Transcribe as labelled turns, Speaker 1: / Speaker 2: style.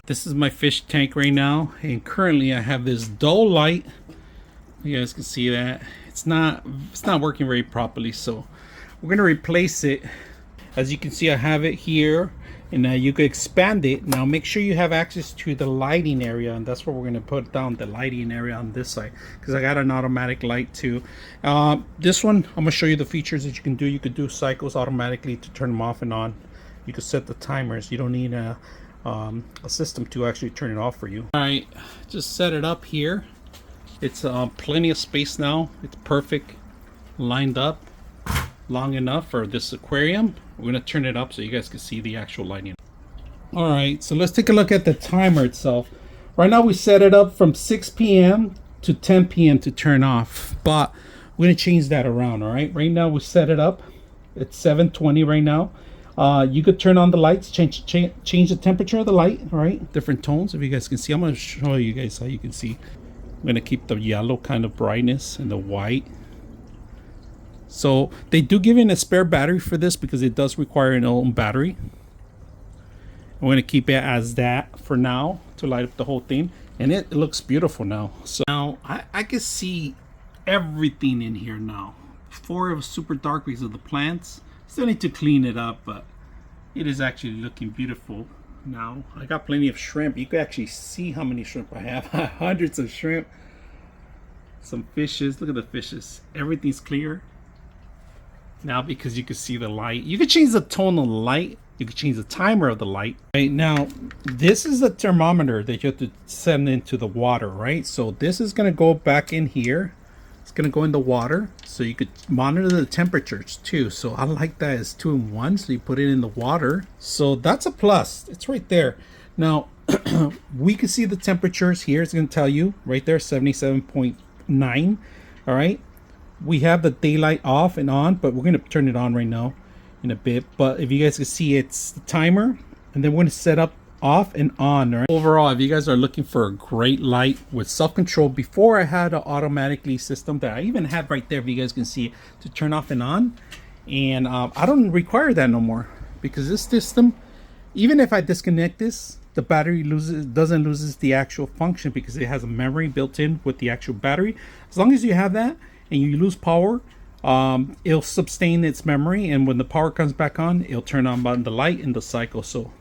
Speaker 1: This is my fish tank right now, and currently I have this dull light. You guys can see that it's not working very properly, so we're gonna replace it. As you can see, I have it here, and you can expand it. Now make sure you have access to the lighting area, and that's where we're gonna put down the lighting area on this side, because I got an automatic light too. This one, I'm gonna show you the features that you can do. You could do cycles automatically to turn them off and on. You can set the timers. You don't need a system to actually turn it off for you. All right, just set it up here. It's plenty of space now. It's perfect, lined up, long enough for this aquarium. We're gonna turn it up so you guys can see the actual lighting. All right, so let's take a look at the timer itself. Right now we set it up from 6 p.m. to 10 p.m. to turn off, but we're gonna change that around. All right, right now we set it up. It's 7:20 right now. You could turn on the lights, change the temperature of the light. All right, different tones. If you guys can see, I'm going to show you guys how you can see. I'm going to keep the yellow kind of brightness and the white. So they do give you a spare battery for this because it does require an own battery. I'm going to keep it as that for now to light up the whole thing, and it looks beautiful now. So now I can see everything in here now. Before it was super dark because of the plants. Still need to clean it up, but it is actually looking beautiful now. I got plenty of shrimp. You can actually see how many shrimp I have. Hundreds of shrimp. Some fishes. Look at the fishes. Everything's clear now because you can see the light. You can change the tone of the light. You can change the timer of the light. Right now, this is a thermometer that you have to send into the water, right? So this is going to go back in here. It's going to go in the water, so you could monitor the temperatures too. So I like that it's 2-in-1, so you put it in the water. So that's a plus. It's right there. Now we can see the temperatures here. It's going to tell you right there, 77.9. all right, we have the daylight off and on, but we're going to turn it on right now in a bit. But if you guys can see, it's the timer, and then we're going to set up off and on. Right? Overall, if you guys are looking for a great light with self-control, before I had an automatically system that I even had right there, if you guys can see, to turn off and on, and I don't require that no more, because this system, even if I disconnect this, the battery doesn't lose the actual function, because it has a memory built in with the actual battery. As long as you have that and you lose power, it'll sustain its memory, and when the power comes back on, it'll turn on the light and the cycle. So